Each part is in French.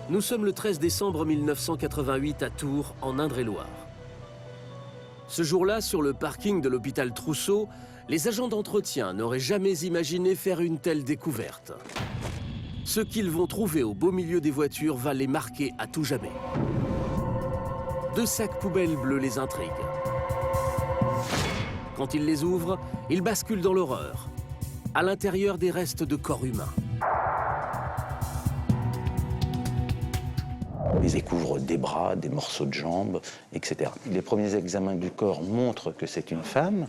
Nous sommes le 13 décembre 1988 à Tours, en Indre-et-Loire. Ce jour-là, sur le parking de l'hôpital Trousseau, les agents d'entretien n'auraient jamais imaginé faire une telle découverte. Ce qu'ils vont trouver au beau milieu des voitures va les marquer à tout jamais. 2 sacs poubelles bleus les intriguent. Quand ils les ouvrent, ils basculent dans l'horreur. À l'intérieur, des restes de corps humains. Ils découvrent des bras, des morceaux de jambes, etc. Les premiers examens du corps montrent que c'est une femme.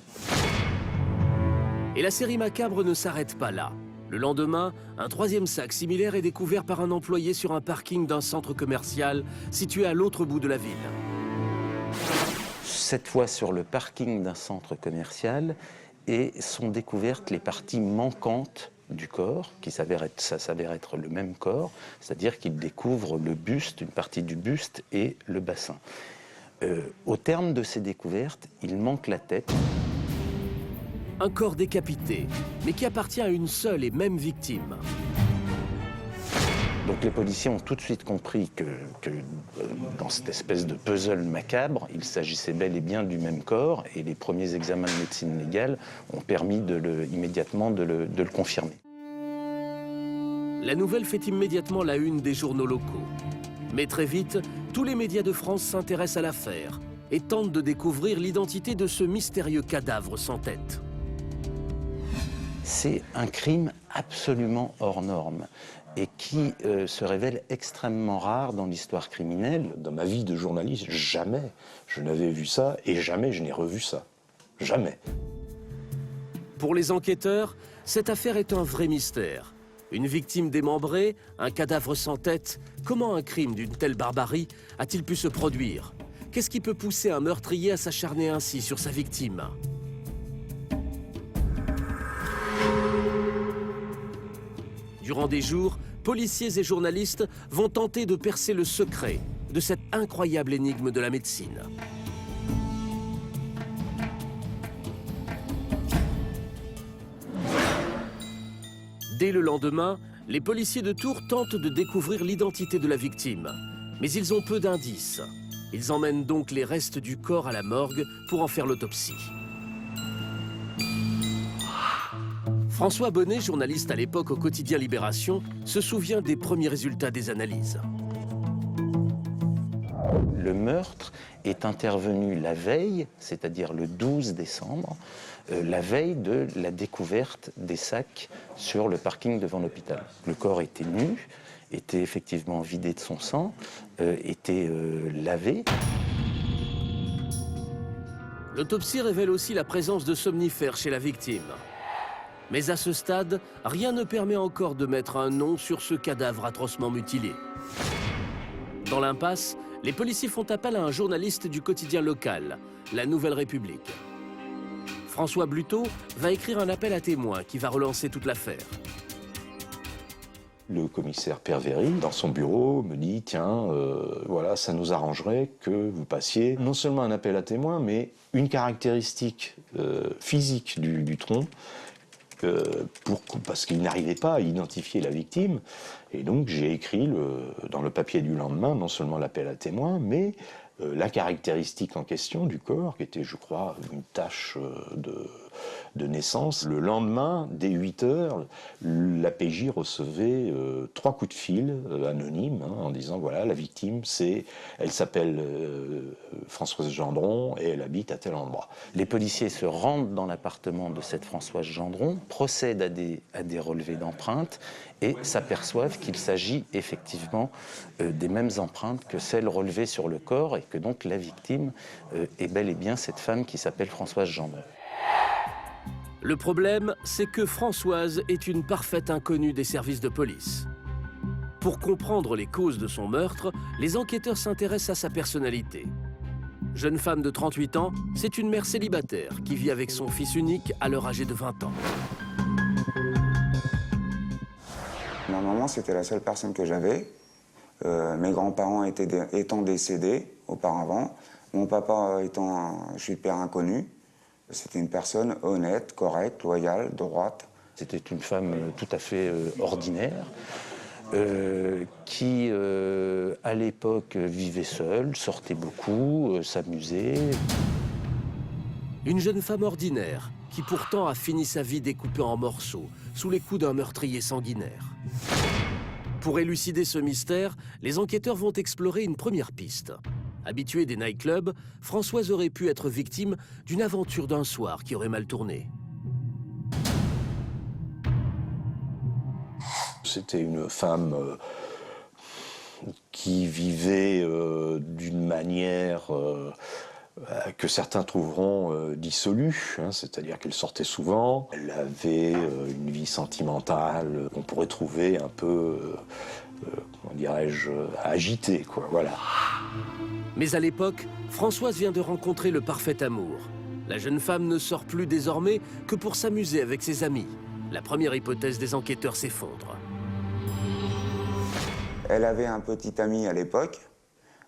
Et la série macabre ne s'arrête pas là. Le lendemain, un 3e sac similaire est découvert par un employé sur un parking d'un centre commercial situé à l'autre bout de la ville. Cette fois sur le parking d'un centre commercial, et sont découvertes les parties manquantes du corps, ça s'avère être le même corps, c'est-à-dire qu'il découvre le buste, une partie du buste et le bassin. Au terme de ces découvertes, il manque la tête. Un corps décapité, mais qui appartient à une seule et même victime. Donc les policiers ont tout de suite compris que dans cette espèce de puzzle macabre, il s'agissait bel et bien du même corps, et les premiers examens de médecine légale ont permis immédiatement de le confirmer. La nouvelle fait immédiatement la une des journaux locaux. Mais très vite, tous les médias de France s'intéressent à l'affaire et tentent de découvrir l'identité de ce mystérieux cadavre sans tête. C'est un crime absolument hors norme et qui se révèle extrêmement rare dans l'histoire criminelle. Dans ma vie de journaliste, jamais je n'avais vu ça et jamais je n'ai revu ça. Jamais. Pour les enquêteurs, cette affaire est un vrai mystère. Une victime démembrée, un cadavre sans tête, comment un crime d'une telle barbarie a-t-il pu se produire? Qu'est-ce qui peut pousser un meurtrier à s'acharner ainsi sur sa victime? Durant des jours, policiers et journalistes vont tenter de percer le secret de cette incroyable énigme de la médecine. Dès le lendemain, les policiers de Tours tentent de découvrir l'identité de la victime. Mais ils ont peu d'indices. Ils emmènent donc les restes du corps à la morgue pour en faire l'autopsie. François Bonnet, journaliste à l'époque au quotidien Libération, se souvient des premiers résultats des analyses. Le meurtre est intervenu la veille, c'est-à-dire le 12 décembre, la veille de la découverte des sacs sur le parking devant l'hôpital. Le corps était nu, était effectivement vidé de son sang, était lavé. L'autopsie révèle aussi la présence de somnifères chez la victime. Mais à ce stade, rien ne permet encore de mettre un nom sur ce cadavre atrocement mutilé. Dans l'impasse, les policiers font appel à un journaliste du quotidien local, La Nouvelle République. François Bluteau va écrire un appel à témoins qui va relancer toute l'affaire. Le commissaire Pervéry, dans son bureau, me dit « Tiens, voilà, ça nous arrangerait que vous passiez non seulement un appel à témoins, mais une caractéristique physique du tronc, parce qu'il n'arrivait pas à identifier la victime. Et donc j'ai écrit dans le papier du lendemain, non seulement l'appel à témoins, mais la caractéristique en question du corps, qui était, je crois, une tache de naissance. Le lendemain, dès 8 heures, la PJ recevait 3 coups de fil anonymes, en disant, voilà, la victime, elle s'appelle Françoise Gendron et elle habite à tel endroit. Les policiers se rendent dans l'appartement de cette Françoise Gendron, procèdent à des relevés d'empreintes et s'aperçoivent qu'il s'agit effectivement des mêmes empreintes que celles relevées sur le corps et que donc la victime est bel et bien cette femme qui s'appelle Françoise Gendron. Le problème, c'est que Françoise est une parfaite inconnue des services de police. Pour comprendre les causes de son meurtre, les enquêteurs s'intéressent à sa personnalité. Jeune femme de 38 ans, c'est une mère célibataire qui vit avec son fils unique à leur âgé de 20 ans. Ma maman, c'était la seule personne que j'avais. Mes grands-parents étant décédés auparavant. Mon papa étant, je suis père inconnu. C'était une personne honnête, correcte, loyale, droite. C'était une femme tout à fait ordinaire, qui, à l'époque, vivait seule, sortait beaucoup, s'amusait. Une jeune femme ordinaire qui pourtant a fini sa vie découpée en morceaux sous les coups d'un meurtrier sanguinaire. Pour élucider ce mystère, les enquêteurs vont explorer une première piste. Habituée des nightclubs, Françoise aurait pu être victime d'une aventure d'un soir qui aurait mal tourné. C'était une femme qui vivait d'une manière que certains trouveront dissolue, hein, c'est-à-dire qu'elle sortait souvent, elle avait une vie sentimentale qu'on pourrait trouver un peu, comment dirais-je, agitée, quoi, voilà. Mais à l'époque, Françoise vient de rencontrer le parfait amour. La jeune femme ne sort plus désormais que pour s'amuser avec ses amis. La première hypothèse des enquêteurs s'effondre. Elle avait un petit ami à l'époque.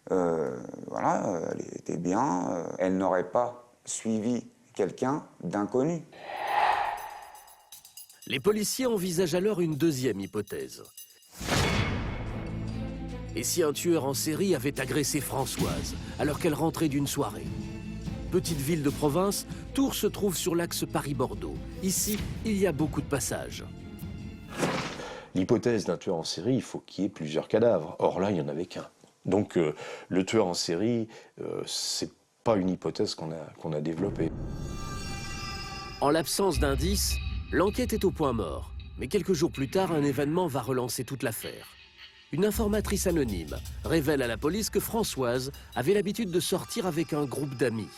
Voilà, elle était bien. Elle n'aurait pas suivi quelqu'un d'inconnu. Les policiers envisagent alors une deuxième hypothèse. Et si un tueur en série avait agressé Françoise alors qu'elle rentrait d'une soirée? Petite ville de province, Tours se trouve sur l'axe Paris-Bordeaux. Ici, il y a beaucoup de passages. L'hypothèse d'un tueur en série, il faut qu'il y ait plusieurs cadavres. Or là, il n'y en avait qu'un. Donc le tueur en série, c'est pas une hypothèse qu'on a développée. En l'absence d'indices, l'enquête est au point mort. Mais quelques jours plus tard, un événement va relancer toute l'affaire. Une informatrice anonyme révèle à la police que Françoise avait l'habitude de sortir avec un groupe d'amis.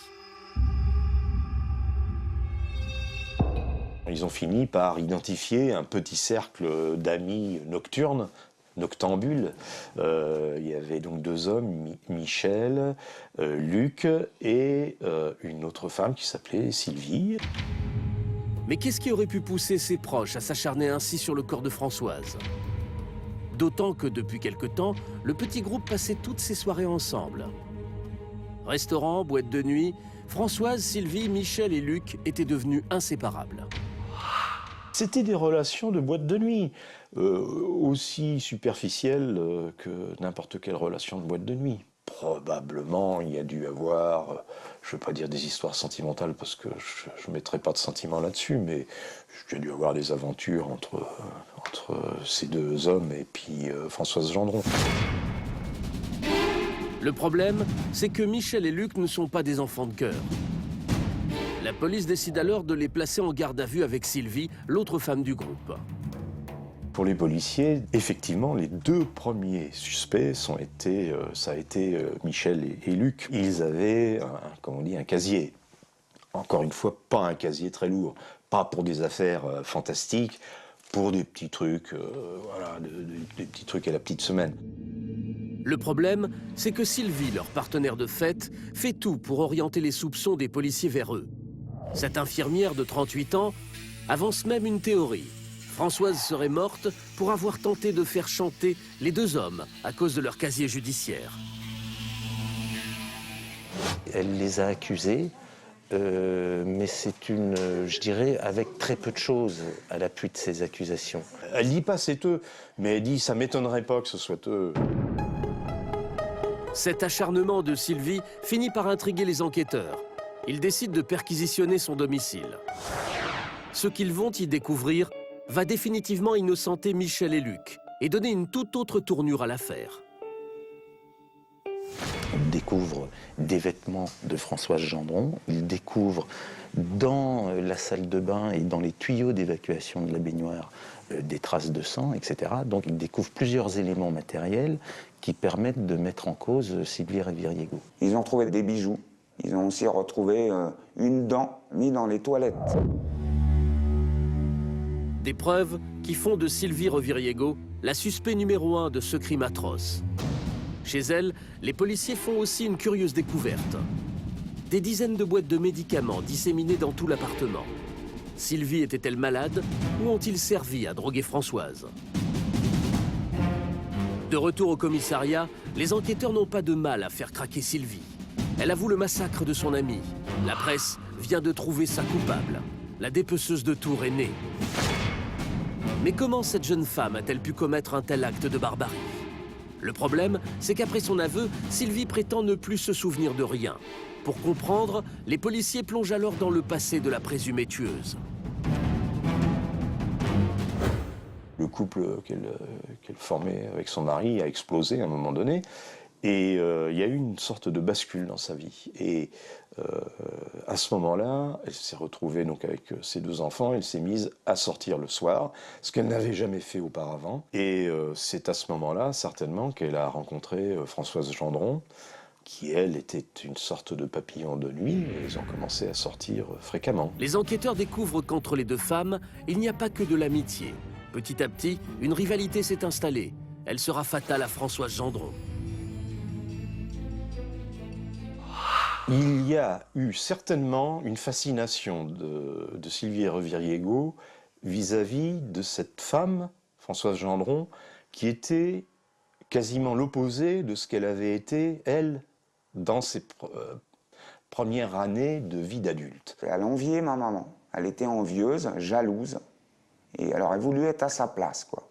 Ils ont fini par identifier un petit cercle d'amis nocturnes, noctambules. Il y avait donc deux hommes, Michel, Luc et une autre femme qui s'appelait Sylvie. Mais qu'est-ce qui aurait pu pousser ses proches à s'acharner ainsi sur le corps de Françoise? D'autant que depuis quelque temps, le petit groupe passait toutes ses soirées ensemble. Restaurant, boîte de nuit, Françoise, Sylvie, Michel et Luc étaient devenus inséparables. C'était des relations de boîte de nuit, aussi superficielles que n'importe quelle relation de boîte de nuit. Probablement, il y a dû avoir, je ne veux pas dire des histoires sentimentales parce que je ne mettrai pas de sentiments là-dessus, mais il y a dû avoir des aventures entre ces deux hommes et puis Françoise Gendron. Le problème, c'est que Michel et Luc ne sont pas des enfants de cœur. La police décide alors de les placer en garde à vue avec Sylvie, l'autre femme du groupe. Pour les policiers, effectivement, les deux premiers suspects ça a été Michel et Luc. Ils avaient, un casier. Encore une fois, pas un casier très lourd. Pas pour des affaires fantastiques, pour des petits trucs, des petits trucs à la petite semaine. Le problème, c'est que Sylvie, leur partenaire de fête, fait tout pour orienter les soupçons des policiers vers eux. Cette infirmière de 38 ans avance même une théorie. Françoise serait morte pour avoir tenté de faire chanter les deux hommes à cause de leur casier judiciaire. Elle les a accusés, mais c'est je dirais, avec très peu de choses à l'appui de ces accusations. Elle dit pas c'est eux, mais elle dit ça m'étonnerait pas que ce soit eux. Cet acharnement de Sylvie finit par intriguer les enquêteurs. Ils décident de perquisitionner son domicile. Ce qu'ils vont y découvrir va définitivement innocenter Michel et Luc et donner une toute autre tournure à l'affaire. On découvre des vêtements de Françoise Gendron, il découvre dans la salle de bain et dans les tuyaux d'évacuation de la baignoire des traces de sang, etc. Donc il découvre plusieurs éléments matériels qui permettent de mettre en cause Sylvie Reviriego. Ils ont trouvé des bijoux. Ils ont aussi retrouvé une dent mise dans les toilettes. Des preuves qui font de Sylvie Reviriego la suspect numéro 1 de ce crime atroce. Chez elle, les policiers font aussi une curieuse découverte. Des dizaines de boîtes de médicaments disséminées dans tout l'appartement. Sylvie était-elle malade ou ont-ils servi à droguer Françoise? De retour au commissariat, les enquêteurs n'ont pas de mal à faire craquer Sylvie. Elle avoue le massacre de son amie. La presse vient de trouver sa coupable. La dépeceuse de Tours est née. Mais comment cette jeune femme a-t-elle pu commettre un tel acte de barbarie? Le problème, c'est qu'après son aveu, Sylvie prétend ne plus se souvenir de rien. Pour comprendre, les policiers plongent alors dans le passé de la présumée tueuse. Le couple qu'elle formait avec son mari a explosé à un moment donné. Et il y a eu une sorte de bascule dans sa vie. Et à ce moment-là, elle s'est retrouvée donc avec ses 2 enfants. Elle s'est mise à sortir le soir, ce qu'elle n'avait jamais fait auparavant. Et c'est à ce moment-là, certainement, qu'elle a rencontré Françoise Gendron, qui, elle, était une sorte de papillon de nuit. Et ils ont commencé à sortir fréquemment. Les enquêteurs découvrent qu'entre les 2 femmes, il n'y a pas que de l'amitié. Petit à petit, une rivalité s'est installée. Elle sera fatale à Françoise Gendron. Il y a eu certainement une fascination de Sylvie Reviriego vis-à-vis de cette femme, Françoise Gendron, qui était quasiment l'opposé de ce qu'elle avait été, elle, dans ses premières années de vie d'adulte. Elle enviait ma maman. Elle était envieuse, jalouse. Et elle aurait voulu être à sa place, quoi.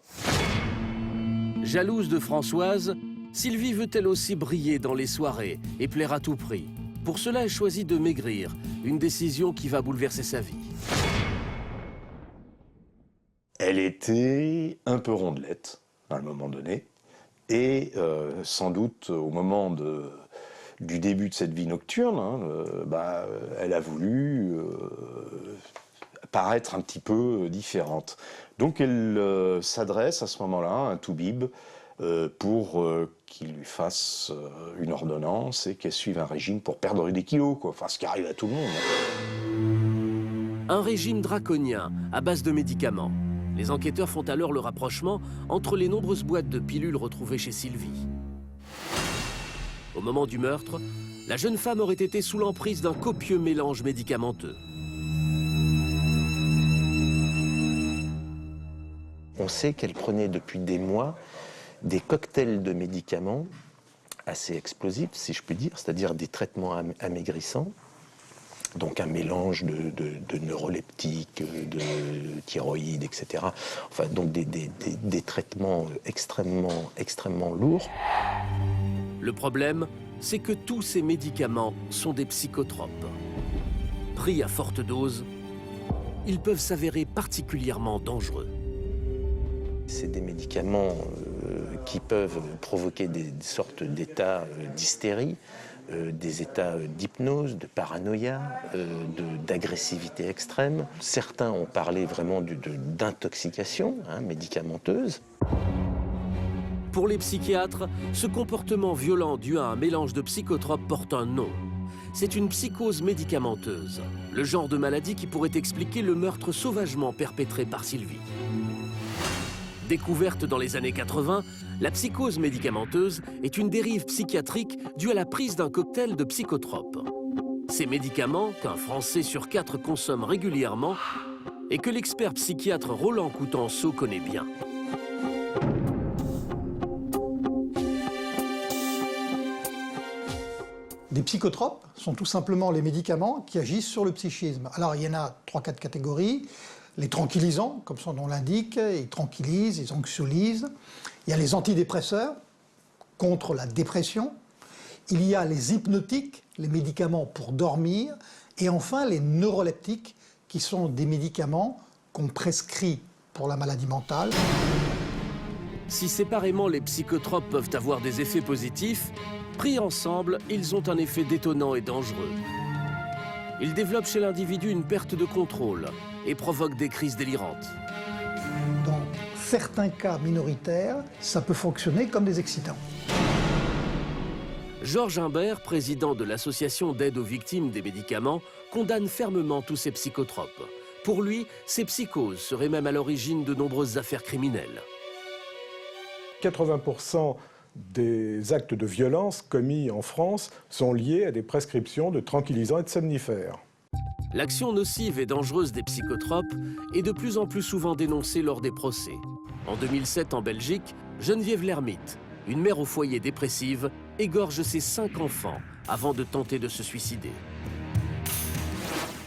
Jalouse de Françoise, Sylvie veut elle aussi briller dans les soirées et plaire à tout prix. Pour cela, elle choisit de maigrir, une décision qui va bouleverser sa vie. Elle était un peu rondelette, à un moment donné, et sans doute au moment du début de cette vie nocturne, elle a voulu paraître un petit peu différente. Donc elle s'adresse à ce moment-là à un toubib pour qu'il lui fasse une ordonnance et qu'elle suive un régime pour perdre des kilos, quoi. Enfin, ce qui arrive à tout le monde. Un régime draconien à base de médicaments. Les enquêteurs font alors le rapprochement entre les nombreuses boîtes de pilules retrouvées chez Sylvie. Au moment du meurtre, la jeune femme aurait été sous l'emprise d'un copieux mélange médicamenteux. On sait qu'elle prenait depuis des mois des cocktails de médicaments assez explosifs, si je puis dire, c'est-à-dire des traitements amaigrissants, donc un mélange de neuroleptiques, de thyroïdes, etc. Enfin, donc des traitements extrêmement lourds. Le problème, c'est que tous ces médicaments sont des psychotropes. Pris à forte dose, ils peuvent s'avérer particulièrement dangereux. C'est des médicaments qui peuvent provoquer des sortes d'états d'hystérie, des états d'hypnose, de paranoïa, d'agressivité extrême. Certains ont parlé vraiment d'intoxication médicamenteuse. Pour les psychiatres, ce comportement violent dû à un mélange de psychotropes porte un nom. C'est une psychose médicamenteuse, le genre de maladie qui pourrait expliquer le meurtre sauvagement perpétré par Sylvie. Découverte dans les années 80, la psychose médicamenteuse est une dérive psychiatrique due à la prise d'un cocktail de psychotropes. Ces médicaments, qu'un Français sur 4 consomme régulièrement et que l'expert psychiatre Roland Coutenceau connaît bien. Des psychotropes sont tout simplement les médicaments qui agissent sur le psychisme. Alors il y en a 3-4 catégories. Les tranquillisants, comme son nom l'indique, ils tranquillisent, ils anxiolisent. Il y a les antidépresseurs, contre la dépression. Il y a les hypnotiques, les médicaments pour dormir. Et enfin, les neuroleptiques, qui sont des médicaments qu'on prescrit pour la maladie mentale. Si séparément les psychotropes peuvent avoir des effets positifs, pris ensemble, ils ont un effet détonnant et dangereux. Ils développent chez l'individu une perte de contrôle et provoquent des crises délirantes. Dans certains cas minoritaires, ça peut fonctionner comme des excitants. Georges Imbert, président de l'association d'aide aux victimes des médicaments, condamne fermement tous ces psychotropes. Pour lui, ces psychoses seraient même à l'origine de nombreuses affaires criminelles. 80% des actes de violence commis en France sont liés à des prescriptions de tranquillisants et de somnifères. L'action nocive et dangereuse des psychotropes est de plus en plus souvent dénoncée lors des procès. En 2007, en Belgique, Geneviève Lermite, une mère au foyer dépressive, égorge ses 5 enfants avant de tenter de se suicider.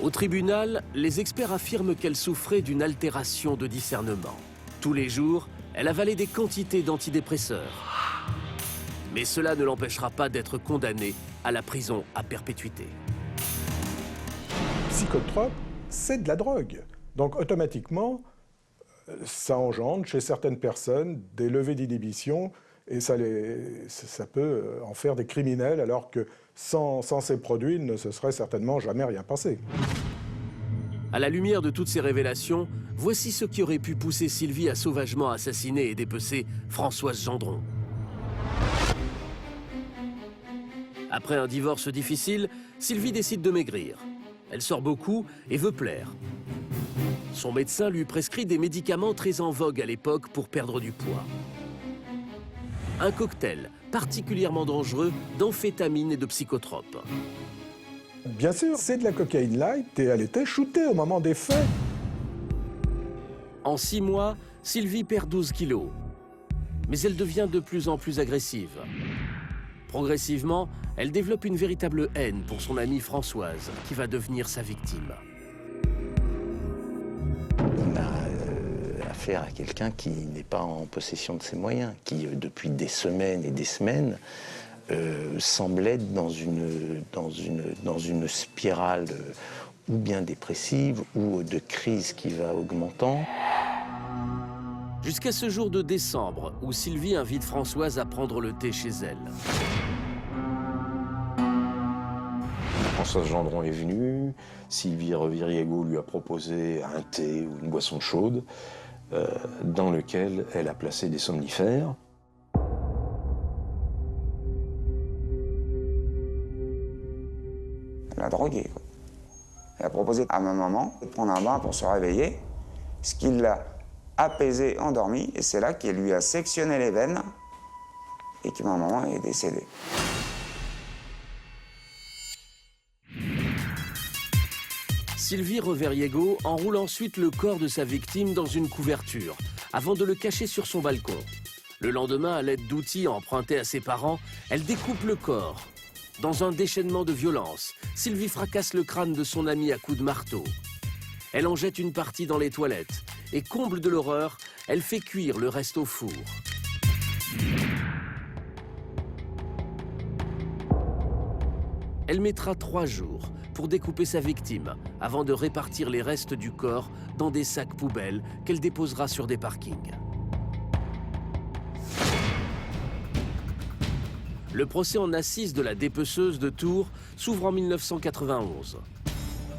Au tribunal, les experts affirment qu'elle souffrait d'une altération de discernement. Tous les jours, elle avalait des quantités d'antidépresseurs. Mais cela ne l'empêchera pas d'être condamnée à la prison à perpétuité. Psychotrope, c'est de la drogue. Donc automatiquement, ça engendre chez certaines personnes des levées d'inhibition et ça peut en faire des criminels, alors que sans ces produits, il ne se serait certainement jamais rien passé. À la lumière de toutes ces révélations, voici ce qui aurait pu pousser Sylvie à sauvagement assassiner et dépecer Françoise Gendron. Après un divorce difficile, Sylvie décide de maigrir. Elle sort beaucoup et veut plaire. Son médecin lui prescrit des médicaments très en vogue à l'époque pour perdre du poids. Un cocktail particulièrement dangereux d'amphétamine et de psychotropes. Bien sûr, c'est de la cocaïne light et elle était shootée au moment des faits. En 6 mois, Sylvie perd 12 kilos. Mais elle devient de plus en plus agressive. Progressivement, elle développe une véritable haine pour son amie Françoise, qui va devenir sa victime. On a affaire à quelqu'un qui n'est pas en possession de ses moyens, qui depuis des semaines et des semaines semble être dans une spirale ou bien dépressive ou de crise qui va augmentant. Jusqu'à ce jour de décembre, où Sylvie invite Françoise à prendre le thé chez elle. Françoise Gendron est venue, Sylvie Reviriego lui a proposé un thé ou une boisson chaude dans lequel elle a placé des somnifères. Elle a drogué, quoi. Elle a proposé à ma maman de prendre un bain pour se réveiller, ce qui l'a apaisée, endormie, et c'est là qu'elle lui a sectionné les veines et que ma maman est décédée. Sylvie Reviriego enroule ensuite le corps de sa victime dans une couverture, avant de le cacher sur son balcon. Le lendemain, à l'aide d'outils empruntés à ses parents, elle découpe le corps. Dans un déchaînement de violence, Sylvie fracasse le crâne de son ami à coups de marteau. Elle en jette une partie dans les toilettes et, comble de l'horreur, elle fait cuire le reste au four. Elle mettra 3 jours pour découper sa victime avant de répartir les restes du corps dans des sacs poubelles qu'elle déposera sur des parkings. Le procès en assises de la dépeceuse de Tours s'ouvre en 1991.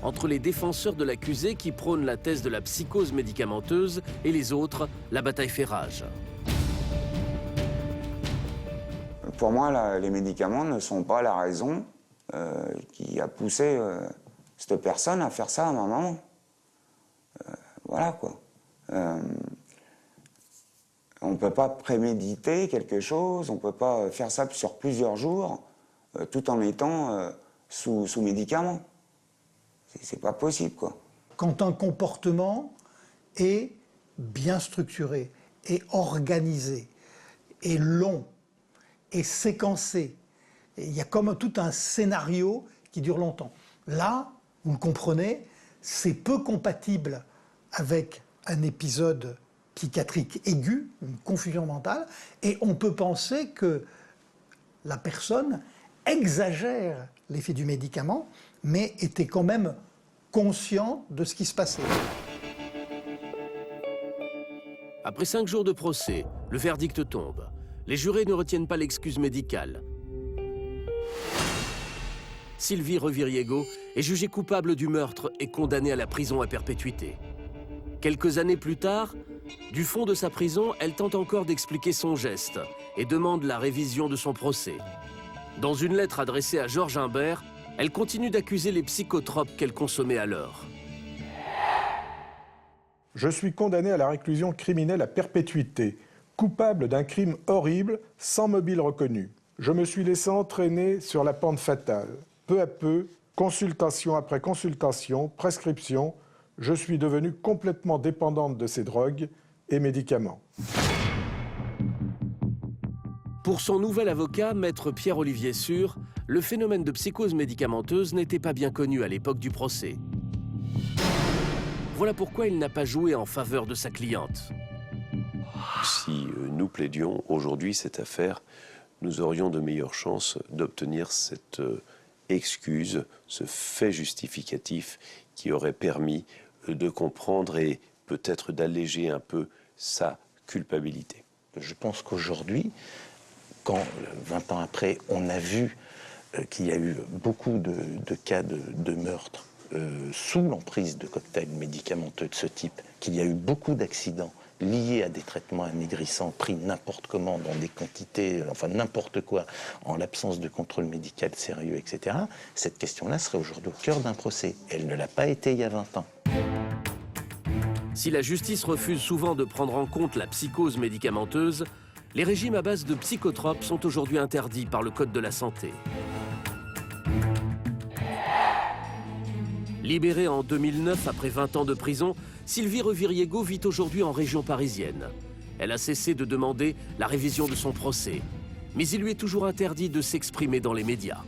Entre les défenseurs de l'accusé qui prônent la thèse de la psychose médicamenteuse et les autres, la bataille fait rage. Pour moi, les médicaments ne sont pas la raison qui a poussé cette personne à faire ça à ma maman. Voilà, quoi. On ne peut pas préméditer quelque chose, on ne peut pas faire ça sur plusieurs jours tout en étant sous médicaments. C'est pas possible, quoi. Quand un comportement est bien structuré, est organisé, est long, est séquencé, il y a comme tout un scénario qui dure longtemps. Là, vous le comprenez, c'est peu compatible avec un épisode psychiatrique aigu, une confusion mentale, et on peut penser que la personne exagère l'effet du médicament, mais était quand même conscient de ce qui se passait. Après 5 jours de procès, le verdict tombe. Les jurés ne retiennent pas l'excuse médicale. Sylvie Reviriego est jugée coupable du meurtre et condamnée à la prison à perpétuité. Quelques années plus tard, du fond de sa prison, elle tente encore d'expliquer son geste et demande la révision de son procès. Dans une lettre adressée à Georges Imbert, elle continue d'accuser les psychotropes qu'elle consommait alors. Je suis condamné à la réclusion criminelle à perpétuité, coupable d'un crime horrible, sans mobile reconnu. Je me suis laissé entraîner sur la pente fatale. Peu à peu, consultation après consultation, prescription, je suis devenue complètement dépendante de ces drogues et médicaments. Pour son nouvel avocat, maître Pierre-Olivier Sûr, le phénomène de psychose médicamenteuse n'était pas bien connu à l'époque du procès. Voilà pourquoi il n'a pas joué en faveur de sa cliente. Si nous plaidions aujourd'hui cette affaire, nous aurions de meilleures chances d'obtenir cette excuse, ce fait justificatif qui aurait permis de comprendre et peut-être d'alléger un peu sa culpabilité. Je pense qu'aujourd'hui, quand 20 ans après, on a vu qu'il y a eu beaucoup de cas de meurtre sous l'emprise de cocktails médicamenteux de ce type, qu'il y a eu beaucoup d'accidents liés à des traitements amaigrissants pris n'importe comment, dans des quantités, enfin n'importe quoi, en l'absence de contrôle médical sérieux, etc., cette question-là serait aujourd'hui au cœur d'un procès. Elle ne l'a pas été il y a 20 ans. Si la justice refuse souvent de prendre en compte la psychose médicamenteuse, les régimes à base de psychotropes sont aujourd'hui interdits par le Code de la santé. Libérée en 2009 après 20 ans de prison, Sylvie Reviriego vit aujourd'hui en région parisienne. Elle a cessé de demander la révision de son procès, mais il lui est toujours interdit de s'exprimer dans les médias.